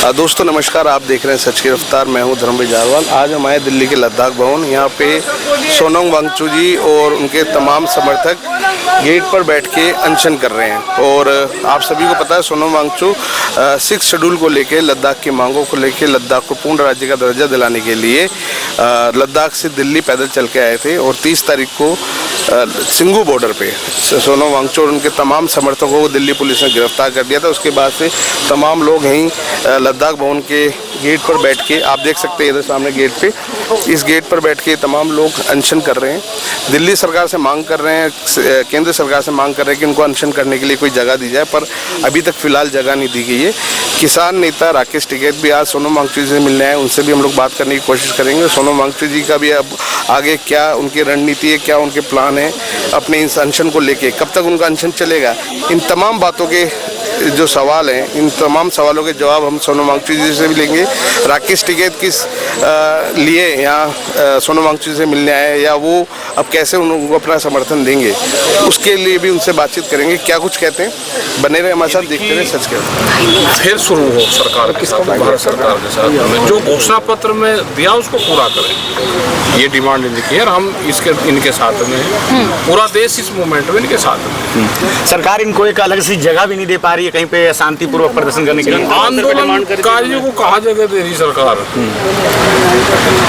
दोस्तों नमस्कार, आप देख रहे हैं सच की रफ्तार। मैं हूं धर्मवीर जारवाल। आज हम आए दिल्ली के लद्दाख भवन। यहाँ पे सोनम वांगचुक जी और उनके तमाम समर्थक गेट पर बैठ के अनशन कर रहे हैं। और आप सभी को पता है सोनम वांगचुक 6 शेड्यूल को लेके, लद्दाख की मांगों को लेके, लद्दाख को पूर्ण राज्य का दर्जा दिलाने के लिए लद्दाख से दिल्ली पैदल चल के आए थे। और 30 तारीख को सिंघू बॉर्डर पे सोनम वांगचुक और उनके तमाम समर्थकों को दिल्ली पुलिस ने गिरफ्तार कर दिया था। उसके बाद से तमाम लोग यहीं लद्दाख भवन के गेट पर बैठ के, आप देख सकते हैं इधर सामने गेट पे, इस गेट पर बैठ के तमाम लोग अनशन कर रहे हैं। दिल्ली सरकार से मांग कर रहे हैं, केंद्र सरकार से मांग कर रहे हैं कि उनको अनशन करने के लिए कोई जगह दी जाए, पर अभी तक फिलहाल जगह नहीं दी गई है। किसान नेता राकेश टिकैत भी आज सोनम वांगचुक जी से मिलने आए, उनसे भी हम लोग बात करने की कोशिश करेंगे। सोनम वांगचुक जी का भी अब आगे क्या उनकी रणनीति है, क्या उनके प्लान है अपने इस अनशन को लेके, कब तक उनका अनशन चलेगा, इन तमाम बातों के जो सवाल हैं, इन तमाम सवालों के जवाब हम सोनम वांगचुक जी से भी लेंगे। राकेश टिकैत किस लिए यहाँ सोनम वांगचुक जी से मिलने आए, या वो अब कैसे उनको अपना समर्थन देंगे, उसके लिए भी उनसे बातचीत करेंगे। क्या कुछ कहते हैं, बने रहे हमारे साथ, देखते रहे सच के। फिर शुरू हो सरकार के साथ, भारत सरकार के साथ जो घोषणा पत्र में दिया उसको पूरा करें, ये डिमांड इनकी है। हम इनके साथ में हैं, पूरा देश इस मूवमेंट में इनके साथ में। सरकार इनको एक अलग सी जगह भी नहीं दे पा रही है कहीं पे शांतिपूर्वक प्रदर्शन करने के लिए। आंदोलनकारियों को कहाँ जगह दे रही सरकार,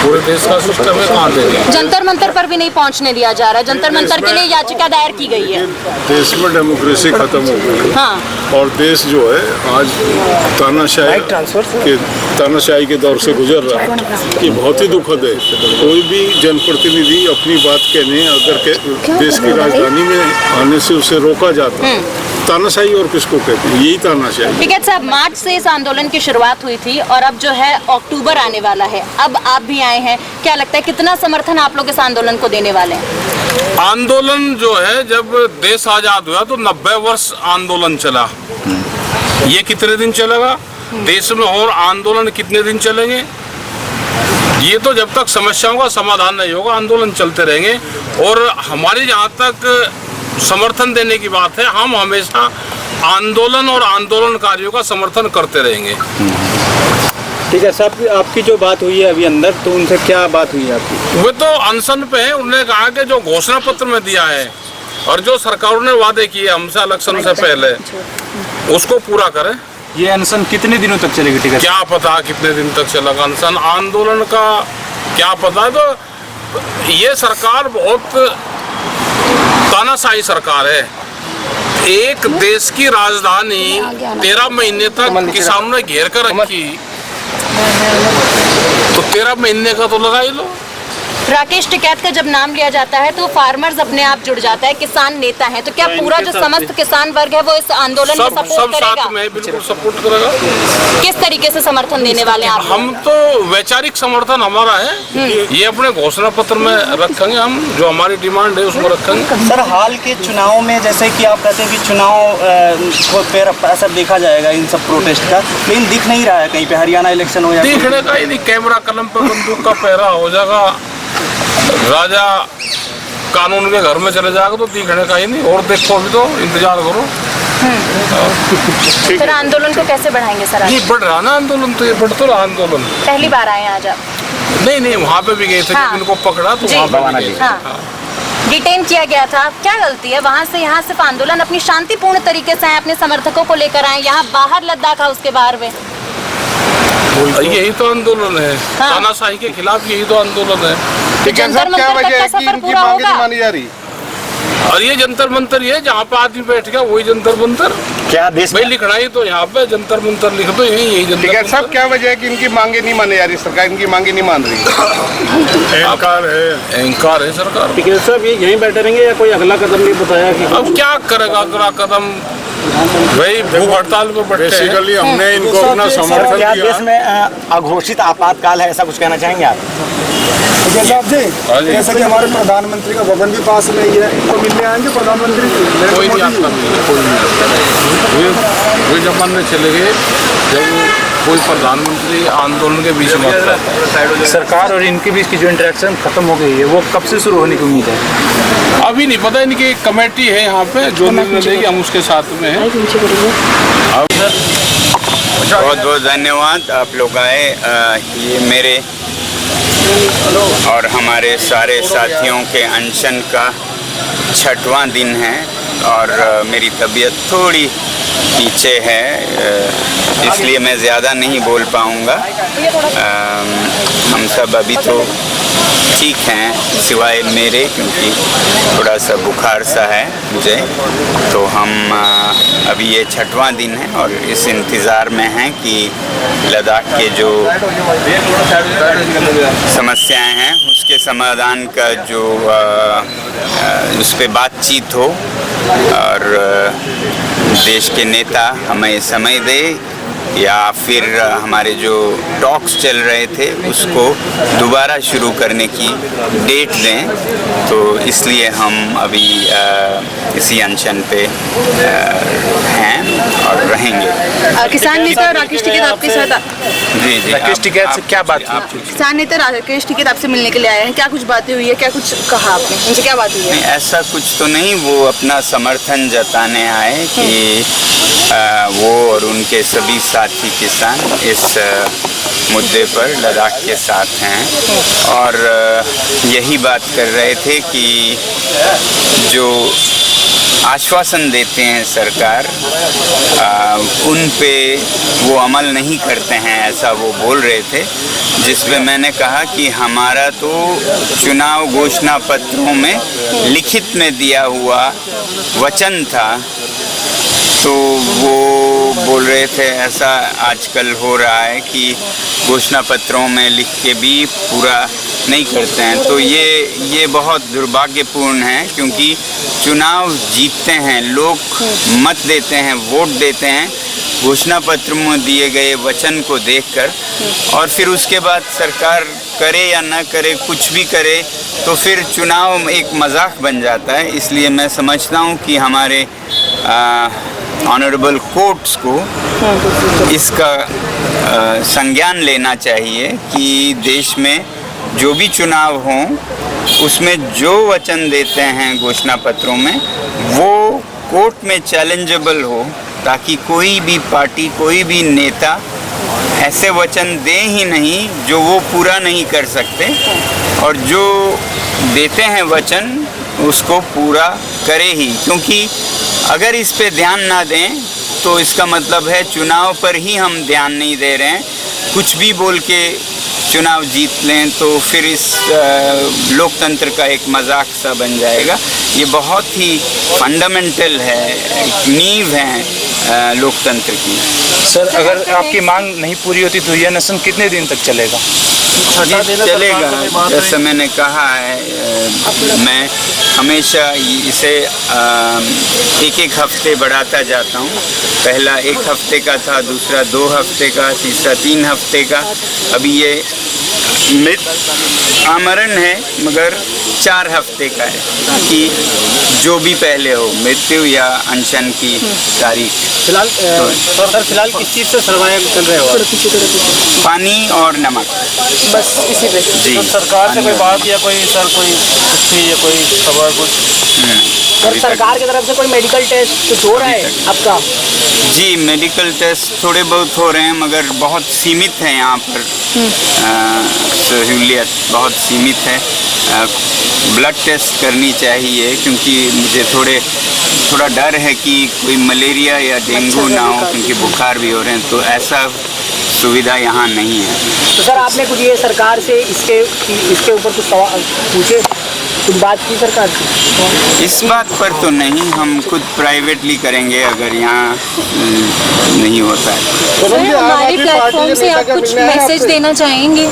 पूरे देश का सिस्टम है, कहाँ दे रही। जंतर मंतर पर भी नहीं पहुंचने दिया जा रहा है। जंतर मंतर के लिए याचिका दायर की गई है। देश में डेमोक्रेसी खत्म हो गई। हाँ। और देश जो है आज तानाशाही के दौर से गुजर रहा है। ये बहुत ही दुखद है। कोई भी जनप्रतिनिधि अपनी बात कहने अगर देश की राजधानी में आने से उसे रोका जाता है, तानाशाही और किसको कहते हैं, यही तानाशाही। टिकैत साहब, मार्च से इस आंदोलन की शुरुआत हुई थी और अब जो है अक्टूबर आने वाला है, अब आप भी आए हैं, क्या लगता है कितना समर्थन आप लोग इस आंदोलन को देने वाले हैं? आंदोलन जो है, जब देश आजाद हुआ तो 90 वर्ष आंदोलन चला। ये कितने दिन चलेगा देश में, और आंदोलन कितने दिन चलेंगे, ये तो जब तक समस्याओं का समाधान नहीं होगा आंदोलन चलते रहेंगे। और हमारी जहाँ तक समर्थन देने की बात है, हम हमेशा आंदोलन और आंदोलनकारियों का समर्थन करते रहेंगे। ठीक है साहब, आपकी जो बात हुई है अभी अंदर, तो उनसे क्या बात हुई है आपकी? वे तो अनशन पे है। उन्होंने कहा कि जो घोषणा पत्र में दिया है और जो सरकार ने वादे किए हमसे इलेक्शन से पहले, उसको पूरा करें। ये अनशन कितने दिनों तक चलेगी? टिकैत क्या पता कितने दिन तक चलेगा अनशन, आंदोलन का क्या पता। तो ये सरकार बहुत तानाशाही सरकार है। एक देश की राजधानी 13 महीने तक किसानों ने घेर कर रखी, तो 13 महीने का तो लगा ही लो। राकेश टिकैत का जब नाम लिया जाता है तो फार्मर्स अपने आप जुड़ जाता है, किसान नेता है, तो क्या पूरा जो समस्त किसान वर्ग है वो इस आंदोलन में सपोर्ट करेगा? साथ में बिल्कुल सपोर्ट करेगा। किस तरीके से समर्थन देने वाले हैं आप? हम तो वैचारिक समर्थन हमारा है, ये अपने घोषणा पत्र में रखेंगे। हम जो हमारी डिमांड है उसको रखेंगे। सर, हाल के चुनाव में जैसे कि आप कहते हैं कि चुनाव को फिर असर देखा जाएगा इन सब प्रोटेस्ट का, लेकिन दिख नहीं रहा है कहीं पे। हरियाणा इलेक्शन हो जाएगा, दिखने का ही नहीं, कैमरा कलम पर बंदूक का पहरा हो जाएगा, राजा कानून के घर में चले जाएगा, तो दिखने का ही नहीं। और देखो, अभी तो इंतजार करो। फिर आंदोलन को कैसे बढ़ाएंगे सर? नहीं बढ़ रहा ना आंदोलन, तो ये बढ़ तो रहा आंदोलन। पहली बार आए हैं आज आप? नहीं, वहाँ पे भी गए थे। हाँ। जब इनको पकड़ा तो वहाँ पे भी गए थे। हाँ। डिटेन किया गया था, क्या गलती है? वहाँ से यहाँ सिर्फ आंदोलन अपनी शांतिपूर्ण तरीके से आए, अपने समर्थकों को लेकर आए, यहाँ बाहर लद्दाख हाउस के बाहर में। यही तो आंदोलन है। हाँ। तानाशाही के खिलाफ यही तो आंदोलन है। जंतर मंतर तक का सफर पूरा होगा? मानी जा रही, और ये जंतर मंतर ये जहाँ पे आदमी बैठ गया वही जंतर मंतर। क्या देश भाई लिखना ही तो यहाँ पे जंतर मंतर लिख दो, यही जंतर टिकैत साहब, क्या वजह है कि इनकी मांगे नहीं मानी जा रही, सरकार इनकी मांगे नहीं मान रही? अहंकार है सरकार। टिकैत साहब, ये यहीं बैठे रहेंगे या कोई अगला कदम नहीं बताया कि? अब क्या करेगा अगला कदम, भाई भूख हड़ताल पर बैठे हैं। बेसिकली हमने इनको अपना समर्थन क्या दिया। देश में अघोषित आपातकाल है, ऐसा कुछ कहना चाहेंगे आप? जैसे कि हमारे प्रधानमंत्री का भवन भी पास में ही है, तो मिलने आएंगे प्रधानमंत्री? कोई नहीं आता, कोई नहीं आता। वे जमाने चले गए जब कोई प्रधानमंत्री आंदोलन के बीच में आता है। सरकार और इनके बीच की जो इंटरेक्शन खत्म हो गई है, वो कब से शुरू होने की उम्मीद है? अभी नहीं पता, इनकी एक कमेटी है यहाँ पे जो निर्णय लेगी, हम उसके साथ में हैं। बहुत बहुत धन्यवाद आप लोग आए। ये मेरे और हमारे सारे साथियों के अनशन का 6वां दिन है और मेरी तबीयत थोड़ी पीछे है, इसलिए मैं ज़्यादा नहीं बोल पाऊँगा। हम सब अभी तो ठीक हैं सिवाय मेरे, क्योंकि थोड़ा सा बुखार सा है मुझे। तो हम अभी ये 6वां दिन है और इस इंतज़ार में हैं कि लद्दाख के जो समस्याएं हैं उसके समाधान का जो उस पर बातचीत हो और देश के नेता हमें समय दे या फिर हमारे जो टॉक्स चल रहे थे उसको दोबारा शुरू करने की डेट दें। तो इसलिए हम अभी इसी अनशन पे हैं और रहेंगे। किसान नेता राकेश टिकैत आपके साथ जी जी। राकेश टिकैत से क्या बात हुई? किसान नेता राकेश टिकैत आपसे मिलने के लिए आए हैं, क्या कुछ बातें हुई है, क्या कुछ कहा आपने, उनसे क्या बात हुई है? नहीं, ऐसा कुछ तो नहीं, वो अपना समर्थन जताने आए कि वो और उनके सभी साथी किसान इस मुद्दे पर लद्दाख के साथ हैं और यही बात कर रहे थे कि जो आश्वासन देते हैं सरकार उन पे वो अमल नहीं करते हैं, ऐसा वो बोल रहे थे। जिस पे मैंने कहा कि हमारा तो चुनाव घोषणा पत्रों में लिखित में दिया हुआ वचन था। तो वो बोल रहे थे ऐसा आजकल हो रहा है कि घोषणा पत्रों में लिख के भी पूरा नहीं करते हैं। तो ये बहुत दुर्भाग्यपूर्ण है, क्योंकि चुनाव जीतते हैं लोग, मत देते हैं, वोट देते हैं घोषणा पत्र में दिए गए वचन को देखकर, और फिर उसके बाद सरकार करे या ना करे, कुछ भी करे, तो फिर चुनाव एक मजाक बन जाता है। इसलिए मैं समझता हूँ कि हमारे ऑनरेबल कोर्ट्स को इसका संज्ञान लेना चाहिए कि देश में जो भी चुनाव हों उसमें जो वचन देते हैं घोषणा पत्रों में वो कोर्ट में चैलेंजेबल हो, ताकि कोई भी पार्टी, कोई भी नेता ऐसे वचन दे ही नहीं जो वो पूरा नहीं कर सकते, और जो देते हैं वचन उसको पूरा करे ही। क्योंकि अगर इस पे ध्यान ना दें तो इसका मतलब है चुनाव पर ही हम ध्यान नहीं दे रहे हैं, कुछ भी बोल के चुनाव जीत लें तो फिर इस लोकतंत्र का एक मजाक सा बन जाएगा। ये बहुत ही फंडामेंटल है, नींव है लोकतंत्र की। सर, अगर आपकी मांग नहीं पूरी होती तो यह अनशन कितने दिन तक चलेगा? ये चलेगा, जैसे मैंने कहा है, मैं हमेशा इसे एक हफ्ते बढ़ाता जाता हूँ। पहला 1 हफ्ते का था, दूसरा 2 हफ्ते का, तीसरा 3 हफ्ते का। अभी ये आमरण है मगर 4 हफ्ते का है, कि जो भी पहले हो, मृत्यु या अनशन की तारीख। फिलहाल सर, फिलहाल किस चीज़ से सर्वाइव कर रहे हो? पानी और नमक, बस इसी पे। जी। तो सरकार से कोई बात या कोई सर कोई चिट्ठी या कोई खबर कुछ? अभी तक सरकार की तरफ से कोई मेडिकल टेस्ट कुछ हो रहा है आपका? जी, मेडिकल टेस्ट थोड़े बहुत हो रहे हैं मगर बहुत सीमित है यहाँ पर। सहूलियत बहुत सीमित है। ब्लड टेस्ट करनी चाहिए, क्योंकि मुझे थोड़ा डर है कि कोई मलेरिया या डेंगू ना हो, क्योंकि बुखार भी हो रहे हैं, तो ऐसा सुविधा यहाँ नहीं है। तो सर, आपने कुछ ये सरकार से इसके ऊपर कुछ सवाल पूछे, कुछ बात की सरकार से? इस बात पर तो नहीं, हम खुद प्राइवेटली करेंगे अगर यहाँ नहीं होता है। सर, हमारे प्लेटफॉर्म से आप कुछ मैसेज देना चाहेंगे,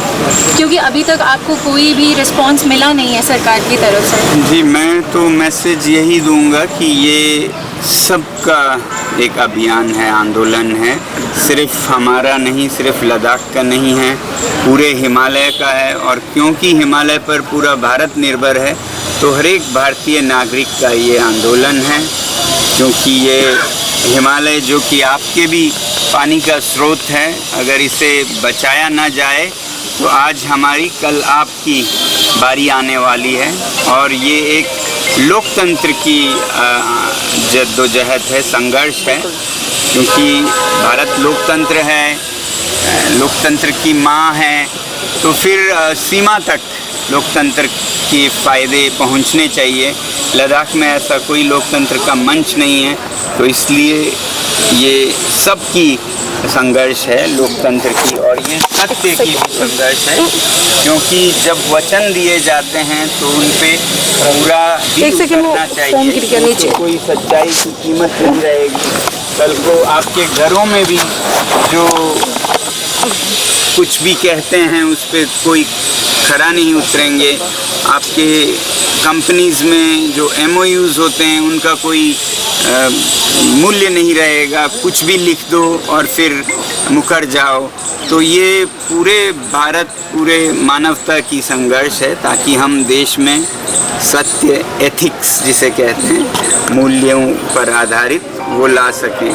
क्योंकि अभी तक आपको कोई भी रिस्पांस मिला नहीं है सरकार की तरफ से? जी, मैं तो मैसेज यही दूंगा कि ये सबका एक अभियान है, आंदोलन है, सिर्फ हमारा नहीं, सिर्फ लद्दाख का नहीं है, पूरे हिमालय का है। और क्योंकि हिमालय पर पूरा भारत निर्भर है तो हर एक भारतीय नागरिक का ये आंदोलन है, क्योंकि ये हिमालय जो कि आपके भी पानी का स्रोत है, अगर इसे बचाया ना जाए तो आज हमारी कल आपकी बारी आने वाली है। और ये एक लोकतंत्र की जद्दोजहद है, संघर्ष है। क्योंकि भारत लोकतंत्र है, लोकतंत्र की माँ है, तो फिर सीमा तक लोकतंत्र के फ़ायदे पहुंचने चाहिए। लद्दाख में ऐसा कोई लोकतंत्र का मंच नहीं है, तो इसलिए ये सबकी संघर्ष है लोकतंत्र की, और ये सत्य की भी संघर्ष है, क्योंकि जब वचन दिए जाते हैं तो उन पे पूरा करना चाहिए। तो कोई सच्चाई की कीमत नहीं रहेगी। कल को आपके घरों में भी जो कुछ भी कहते हैं उस पर कोई खरा नहीं उतरेंगे। आपके कंपनीज में जो MOUs होते हैं उनका कोई मूल्य नहीं रहेगा। कुछ भी लिख दो और फिर मुकर जाओ। तो ये पूरे भारत, पूरे मानवता की संघर्ष है, ताकि हम देश में सत्य, एथिक्स जिसे कहते हैं, मूल्यों पर आधारित वो ला सकें।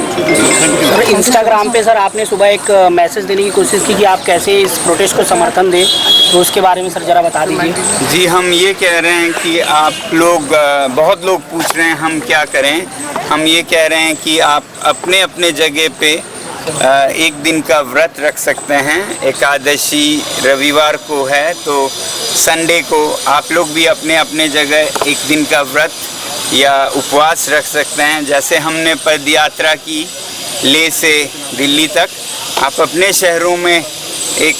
सर, इंस्टाग्राम पे सर आपने सुबह एक मैसेज देने की कोशिश की कि आप कैसे इस प्रोटेस्ट को समर्थन दें, तो उसके बारे में सर ज़रा बता दीजिए। जी, हम ये कह रहे हैं कि आप लोग, बहुत लोग पूछ रहे हैं हम क्या करें। हम ये कह रहे हैं कि आप अपने अपने जगह पे एक दिन का व्रत रख सकते हैं। एकादशी रविवार को है, तो संडे को आप लोग भी अपने अपने जगह एक दिन का व्रत या उपवास रख सकते हैं। जैसे हमने पद यात्रा की लेह से दिल्ली तक, आप अपने शहरों में एक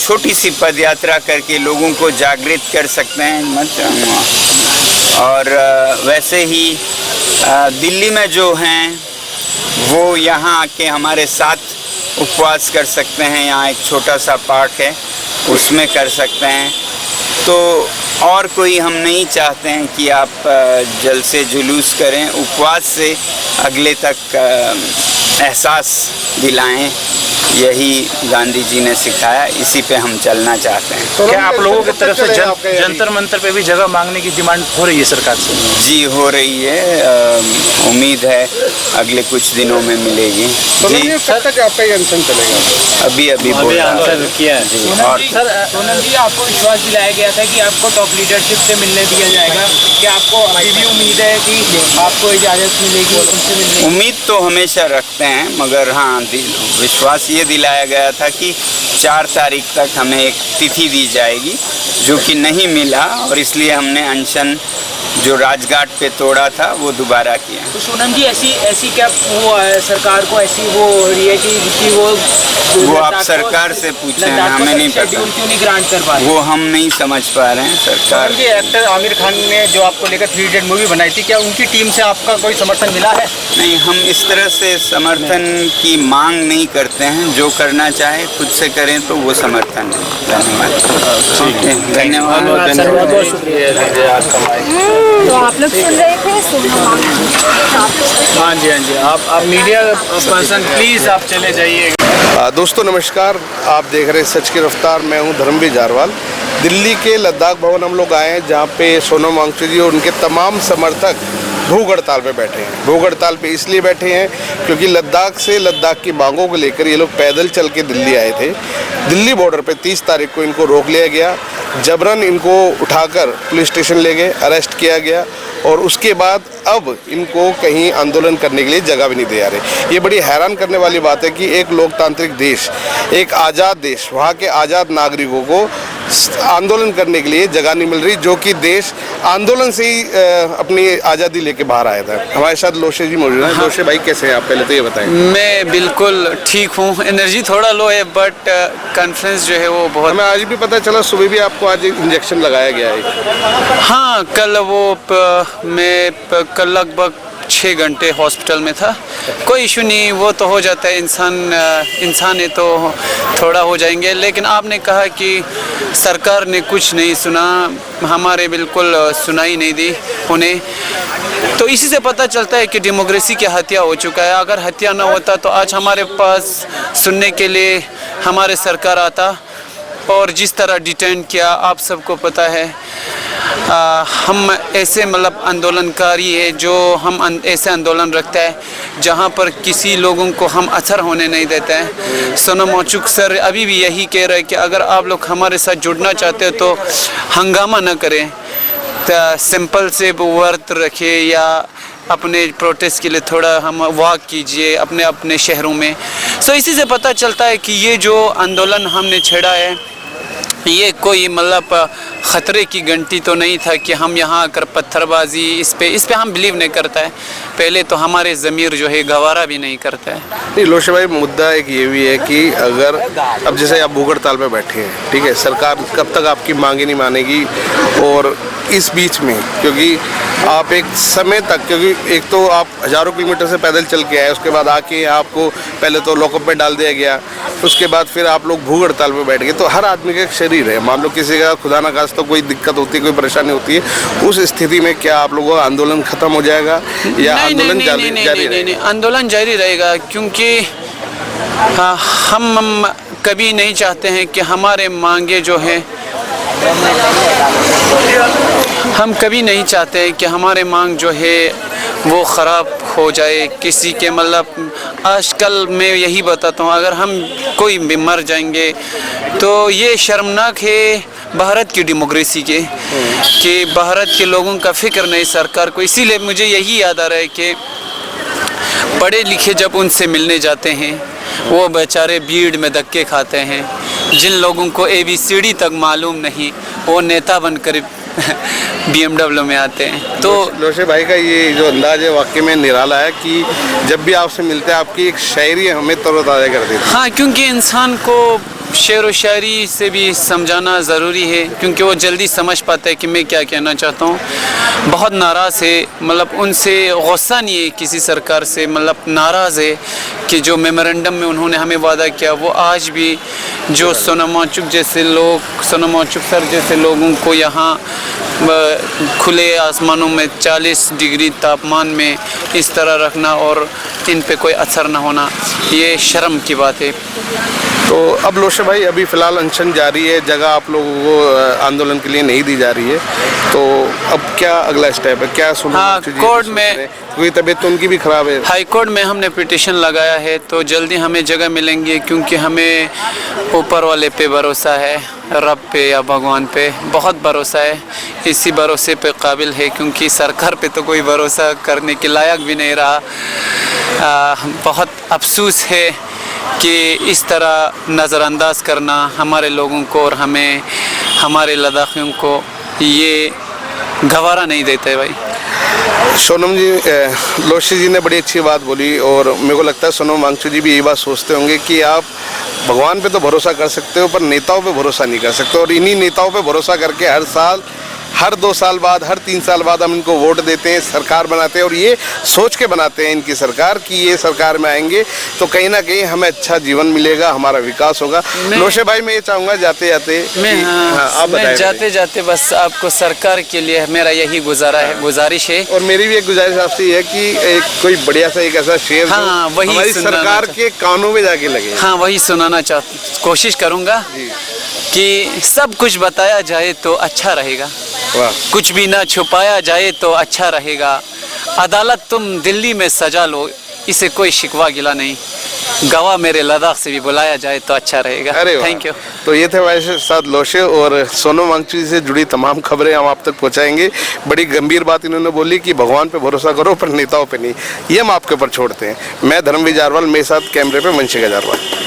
छोटी सी पद यात्रा करके लोगों को जागृत कर सकते हैं। और वैसे ही दिल्ली में जो हैं वो यहाँ आके हमारे साथ उपवास कर सकते हैं। यहाँ एक छोटा सा पार्क है, उसमें कर सकते हैं। तो और कोई हम नहीं चाहते हैं कि आप जलसे जुलूस करें। उपवास से अगले तक एहसास दिलाएं, यही गांधी जी ने सिखाया, इसी पे हम चलना चाहते हैं। क्या आप लोगों की तरफ से जंतर मंतर पे भी जगह मांगने की डिमांड हो रही है सरकार से? जी, हो रही है। उम्मीद है अगले कुछ दिनों में मिलेगी। जी कब तक आपका ये अनशन चलेगा? अभी आंसर किया है जी। और सर, सोनम जी, आपको विश्वास दिलाया गया था कि आपको टॉप लीडरशिप से मिलने दिया जाएगा। क्या आपको अभी भी उम्मीद है कि आपको इजाज़त मिलेगी उनसे मिलने की? उम्मीद तो हमेशा रखते हैं, मगर हाँ, विश्वास ये दिलाया गया था कि 4 तारीख तक हमें एक तिथि दी जाएगी, जो कि नहीं मिला, और इसलिए हमने अनशन जो राजघाट पे तोड़ा था वो दोबारा किया। तो सोनम जी, ऐसी क्या वो सरकार को ऐसी वो हो रही है कि वो आप सरकार से पूछें, हमें नहीं पता। क्यों नहीं ग्रांट कर पा रहे? वो हम नहीं समझ पा रहे हैं। सरकार जी, एक्टर आमिर खान ने जो आपको लेकर 3 इडियट मूवी बनाई थी, क्या उनकी टीम से आपका कोई समर्थन मिला है? नहीं, हम इस तरह से समर्थन की मांग नहीं करते हैं। जो करना चाहे खुद से करें तो वो समर्थन है। धन्यवाद। धन्यवाद। बहुत शुक्रिया। तो आप लोग सुन रहे थे हाँ जी, हाँ जी। आप मीडिया पर्सन प्लीज़ आप चले जाइए। दोस्तों नमस्कार, आप देख रहे हैं सच की रफ्तार। मैं हूं धर्मवीर जारवाल। दिल्ली के लद्दाख भवन हम लोग आए हैं, जहां पे सोनम वांगचुक जी और उनके तमाम समर्थक भूख हड़ताल पे बैठे हैं। भूख हड़ताल पे इसलिए बैठे हैं क्योंकि लद्दाख से लद्दाख की मांगों को लेकर ये लोग पैदल चल के दिल्ली आए थे। दिल्ली बॉर्डर पे 30 तारीख को इनको रोक लिया गया, जबरन इनको उठाकर पुलिस स्टेशन ले गए, अरेस्ट किया गया, और उसके बाद अब इनको कहीं आंदोलन करने के लिए जगह भी नहीं दे आ रहे। ये बड़ी हैरान करने वाली बात है कि एक लोकतांत्रिक देश, एक आज़ाद देश, वहाँ के आज़ाद नागरिकों को आंदोलन करने के लिए जगह नहीं मिल रही, जो कि देश आंदोलन से ही अपनी आज़ादी लेके बाहर आया था। हमारे साथ लोशे जी मौजूद हैं। लोशे भाई कैसे हैं आप, पहले तो ये बताएं। मैं बिल्कुल ठीक हूँ, एनर्जी थोड़ा लो है, बट कॉन्फ्रेंस जो है वो बहुत। हमें आज भी पता चला, सुबह भी आपको आज इंजेक्शन लगाया गया है। हाँ, कल मैं कल लगभग 6 घंटे हॉस्पिटल में था। कोई इशू नहीं, वो तो हो जाता है, इंसान है तो थोड़ा हो जाएंगे। लेकिन आपने कहा कि सरकार ने कुछ नहीं सुना, हमारे बिल्कुल सुनाई नहीं दी उन्हें, तो इसी से पता चलता है कि डेमोक्रेसी की हत्या हो चुका है। अगर हत्या ना होता तो आज हमारे पास सुनने के लिए हमारे सरकार आता, और जिस तरह डिटेन किया आप सबको पता है। हम ऐसे मतलब आंदोलनकारी है जो हम ऐसे आंदोलन रखता है जहाँ पर किसी लोगों को हम असर होने नहीं देते हैं। सोनम वांगचुक सर अभी भी यही कह रहे हैं कि अगर आप लोग हमारे साथ जुड़ना चाहते हो तो हंगामा न करें, तो सिंपल से व्रत रखे या अपने प्रोटेस्ट के लिए थोड़ा हम वॉक कीजिए अपने अपने शहरों में। सो इसी से पता चलता है कि ये जो आंदोलन हमने छेड़ा है ये कोई मतलब ख़तरे की घंटी तो नहीं था कि हम यहाँ आकर पत्थरबाजी इस पे हम बिलीव नहीं करता है। पहले तो हमारे ज़मीर जो है गवारा भी नहीं करता है। नहीं लोशे भाई, मुद्दा एक ये भी है कि अगर अब जैसे आप भूख हड़ताल पे बैठे हैं, ठीक है, सरकार कब तक आपकी मांगे नहीं मानेगी, और इस बीच में क्योंकि आप एक समय तक, क्योंकि एक तो आप हज़ारों किलोमीटर से पैदल चल के आए, उसके बाद आके आपको पहले तो लॉकअप में डाल दिया गया, उसके बाद फिर आप लोग भूख हड़ताल पे बैठ गए, तो हर आदमी का एक शरीर है, मान लो किसी का खुदा ना खास्ता कोई दिक्कत होती है, कोई परेशानी होती है, उस स्थिति में क्या आप लोगों का आंदोलन खत्म हो जाएगा या आंदोलन जारी रहेगा? आंदोलन जारी रहेगा, क्योंकि हम कभी नहीं चाहते हैं कि हमारे मांगे जो है, हम कभी नहीं चाहते हैं कि हमारे मांग जो है वो ख़राब हो जाए किसी के। मतलब आजकल मैं यही बताता हूँ, अगर हम कोई भी मर जाएंगे तो ये शर्मनाक है भारत की डेमोक्रेसी के, कि भारत के लोगों का फिक्र नहीं सरकार को। इसीलिए मुझे यही याद आ रहा है कि पढ़े लिखे जब उनसे मिलने जाते हैं वो बेचारे भीड़ में धक्के खाते हैं। जिन लोगों को ABCD तक मालूम नहीं वो नेता बनकर BMW में आते हैं। तो लोशे भाई का ये जो अंदाज है वाकई में निराला है कि जब भी आपसे मिलते हैं आपकी एक शायरी हमें तरोताज़ा कर देती है। हाँ, क्योंकि इंसान को शेर व शायरी से भी समझाना ज़रूरी है, क्योंकि वो जल्दी समझ पाता है कि मैं क्या कहना चाहता हूँ। बहुत नाराज़ है, मतलब उनसे गुस्सा नहीं है किसी सरकार से, मतलब नाराज़ है कि जो मेमोरेंडम में उन्होंने हमें वादा किया वो आज भी जो सोनम वांगचुक जैसे लोग, सोनम वांगचुक सर जैसे लोगों को यहाँ खुले आसमानों में 40 डिग्री तापमान में इस तरह रखना और इन पे कोई असर ना होना, ये शर्म की बात है। तो अब लोशे भाई अभी फ़िलहाल अनशन जारी है, जगह आप लोगों को आंदोलन के लिए नहीं दी जा रही है, तो अब क्या अगला स्टेप है, क्या सुनो? हाँ, कोर्ट में, क्योंकि तबीयत तो उनकी भी ख़राब है। हाई कोर्ट में हमने पिटीशन लगाया है, तो जल्दी हमें जगह मिलेंगी, क्योंकि हमें ऊपर वाले पे भरोसा है, रब पे या भगवान पे बहुत भरोसा है। इसी भरोसे पे काबिल है, क्योंकि सरकार पे तो कोई भरोसा करने के लायक भी नहीं रहा। बहुत अफसोस है कि इस तरह नज़रअंदाज करना हमारे लोगों को और हमें, हमारे लद्दाखियों को ये गवारा नहीं देता है भाई। सोनम जी, लोशी जी ने बड़ी अच्छी बात बोली, और मेरे को लगता है सोनम वांगचुक जी भी यही बात सोचते होंगे कि आप भगवान पे तो भरोसा कर सकते हो पर नेताओं पे भरोसा नहीं कर सकते, और इन्हीं नेताओं पे भरोसा करके हर साल, हर 2 साल बाद, हर 3 साल बाद हम इनको वोट देते हैं, सरकार बनाते हैं, और ये सोच के बनाते हैं इनकी सरकार कि ये सरकार में आएंगे तो कहीं ना कहीं हमें अच्छा जीवन मिलेगा, हमारा विकास होगा। लोशे भाई, मैं ये चाहूँगा जाते जाते मैं जाते जाते बस आपको सरकार के लिए मेरा यही गुजारिश है, और मेरी भी एक गुजारिश आपसे ये है कि एक कोई बढ़िया सा एक ऐसा शेर वही हमारी सरकार के कानों में जाके लगे। हाँ, वही सुनाना कोशिश करूँगा कि सब कुछ बताया जाए तो अच्छा रहेगा, कुछ भी ना छुपाया जाए तो अच्छा रहेगा। अदालत तुम दिल्ली में सजा लो, इसे कोई शिकवा गिला नहीं, गवाह मेरे लद्दाख से भी बुलाया जाए तो अच्छा रहेगा। Thank you. तो ये थे हमारे साथ लोशे, और सोनम वांगचुक से जुड़ी तमाम खबरें हम आप तक पहुंचाएंगे। बड़ी गंभीर बात इन्होंने बोली कि भगवान पे भरोसा करो पर नेताओं पे नहीं, ये हम आपके ऊपर छोड़ते हैं। मैं धर्मवीर जारवाल, मेरे साथ कैमरे पे मनशिका जारवाल।